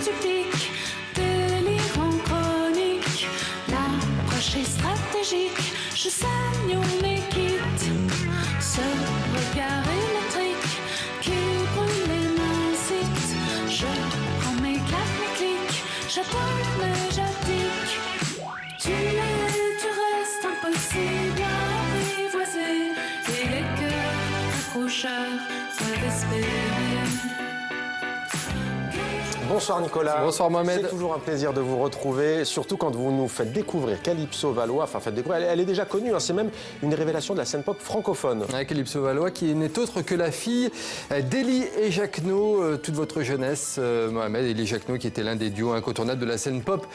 stupide, délirant chronique. L'approche est stratégique, je saigne ou m'équitte. Ce regard électrique qui brûle les mains incite. Je prends mes claques, mes clics, j'attends mais j'applique. Tu restes impossible à apprivoiser. Et les cœurs accrocheurs peuvent espérer. Bonsoir Nicolas. Bonsoir Mohamed. C'est toujours un plaisir de vous retrouver, surtout quand vous nous faites découvrir Calypso Valois. Enfin, faites découvrir, elle est déjà connue, hein, c'est même une révélation de la scène pop francophone. Ouais, Calypso Valois qui n'est autre que la fille d'Élie et Jacquenot, toute votre jeunesse, Mohamed. Élie Jacquenot qui était l'un des duos incontournables de la scène pop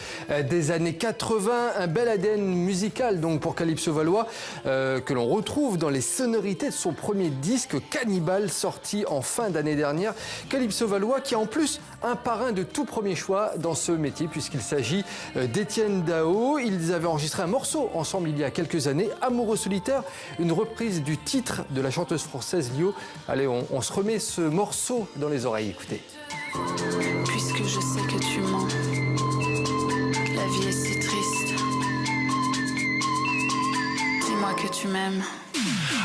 des années 80. Un bel ADN musical donc pour Calypso Valois que l'on retrouve dans les sonorités de son premier disque Cannibal sorti en fin d'année dernière. Calypso Valois qui a en plus un parrain de tout premier choix dans ce métier puisqu'il s'agit d'Étienne Dao. Ils avaient enregistré un morceau ensemble il y a quelques années, Amoureux solitaire, une reprise du titre de la chanteuse française Lio. Allez, on se remet ce morceau dans les oreilles, écoutez. Puisque je sais que tu mens, que la vie est si triste, dis-moi que tu m'aimes.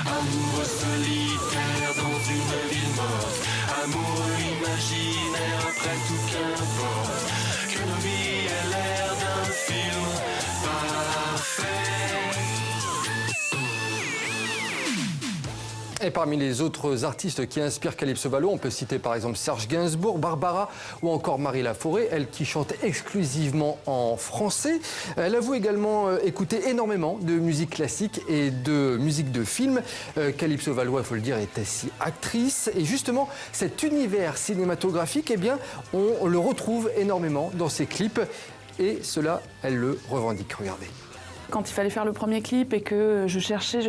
Amoureux solitaire dans une ville morte, amoureux imaginaire après tout qu'importe, que nos vies aient l'air d'un film parfait. Et parmi les autres artistes qui inspirent Calypso Valois, on peut citer par exemple Serge Gainsbourg, Barbara ou encore Marie Laforêt, elle qui chante exclusivement en français. Elle avoue également écouter énormément de musique classique et de musique de film. Calypso Valois, il faut le dire, est aussi actrice. Et justement, cet univers cinématographique, eh bien, on le retrouve énormément dans ses clips. Et cela, elle le revendique. Regardez. Quand il fallait faire le premier clip et que je cherchais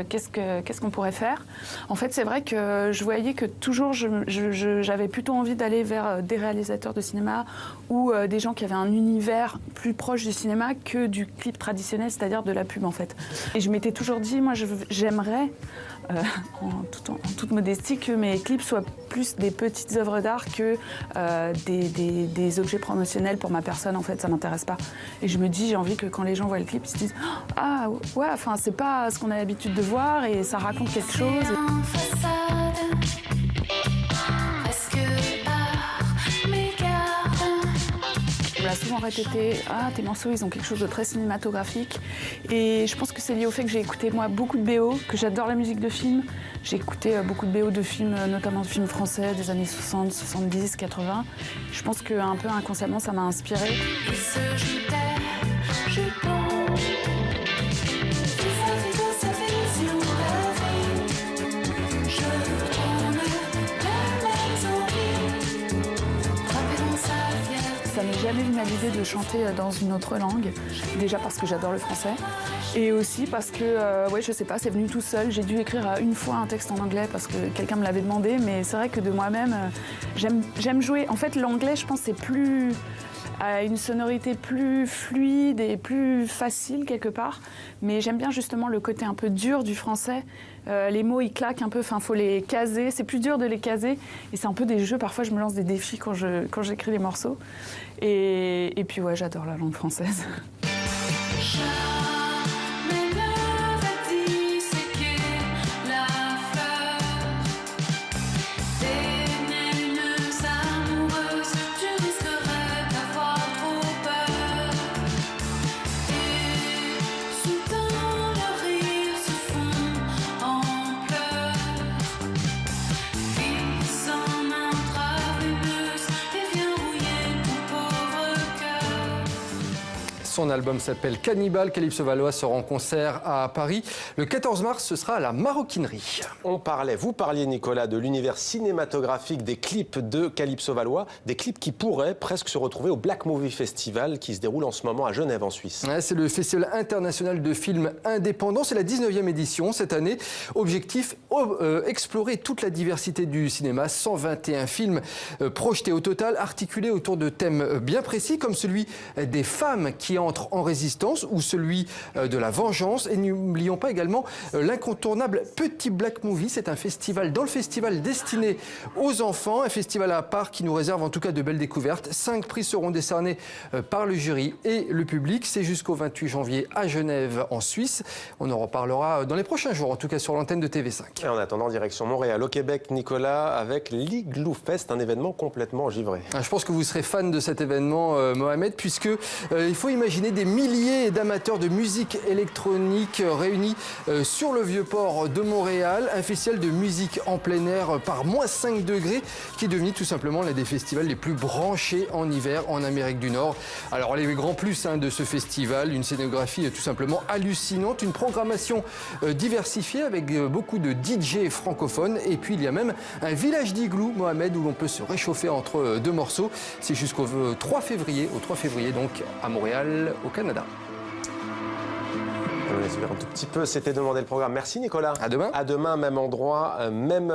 qu'est-ce qu'on pourrait faire. En fait, c'est vrai que je voyais que toujours j'avais plutôt envie d'aller vers des réalisateurs de cinéma ou des gens qui avaient un univers plus proche du cinéma que du clip traditionnel, c'est-à-dire de la pub en fait. Et je m'étais toujours dit, moi j'aimerais, en toute modestie, que mes clips soient plus des petites œuvres d'art que des objets promotionnels pour ma personne. En fait, ça m'intéresse pas. Et je me dis, j'ai envie que quand les gens voient le clip, ils se disent ah ouais, enfin c'est pas ce qu'on a l'habitude de voir et ça raconte quelque chose. On l'a souvent répété, tes morceaux ils ont quelque chose de très cinématographique et je pense que c'est lié au fait que j'ai écouté moi beaucoup de BO, que j'adore la musique de film. J'ai écouté beaucoup de BO de films, notamment de films français des années 60, 70, 80. Je pense qu'un peu inconsciemment ça m'a inspirée. Ça m'est jamais venu à l'idée de chanter dans une autre langue, déjà parce que j'adore le français, et aussi parce que, ouais, je sais pas, c'est venu tout seul. J'ai dû écrire une fois un texte en anglais parce que quelqu'un me l'avait demandé, mais c'est vrai que de moi-même, j'aime jouer. En fait, l'anglais, je pense, c'est plus à une sonorité plus fluide et plus facile quelque part, mais j'aime bien justement le côté un peu dur du français. Les mots ils claquent un peu, enfin faut les caser, c'est plus dur de les caser et c'est un peu des jeux, parfois je me lance des défis quand j'écris les morceaux et puis ouais, j'adore la langue française. Son album s'appelle Cannibal. Calypso Valois sera en concert à Paris. Le 14 mars, ce sera à la Maroquinerie. Vous parliez Nicolas, de l'univers cinématographique des clips de Calypso Valois, des clips qui pourraient presque se retrouver au Black Movie Festival qui se déroule en ce moment à Genève en Suisse. Ouais, c'est le Festival international de films indépendants. C'est la 19e édition cette année. Objectif, explorer toute la diversité du cinéma. 121 films projetés au total, articulés autour de thèmes bien précis comme celui des femmes qui entre en résistance ou celui de la vengeance. Et n'oublions pas également l'incontournable Petit Black Movie. C'est un festival dans le festival destiné aux enfants, un festival à part qui nous réserve en tout cas de belles découvertes. 5 prix seront décernés par le jury et le public. C'est jusqu'au 28 janvier à Genève en Suisse. On en reparlera dans les prochains jours, en tout cas sur l'antenne de TV5. Et en attendant, direction Montréal, au Québec, Nicolas, avec l'Igloo Fest, un événement complètement givré. Je pense que vous serez fan de cet événement, Mohamed, puisque il faut imaginer des milliers d'amateurs de musique électronique réunis sur le Vieux-Port de Montréal. Un festival de musique en plein air par moins 5 degrés qui est devenu tout simplement l'un des festivals les plus branchés en hiver en Amérique du Nord. Alors les grands plus de ce festival, une scénographie tout simplement hallucinante, une programmation diversifiée avec beaucoup de DJ francophones et puis il y a même un village d'igloo, Mohamed, où l'on peut se réchauffer entre 2 morceaux. C'est jusqu'au 3 février, donc à Montréal, au Canada. On espère un tout petit peu, c'était demander le programme. Merci Nicolas. À demain. À demain, même endroit, même...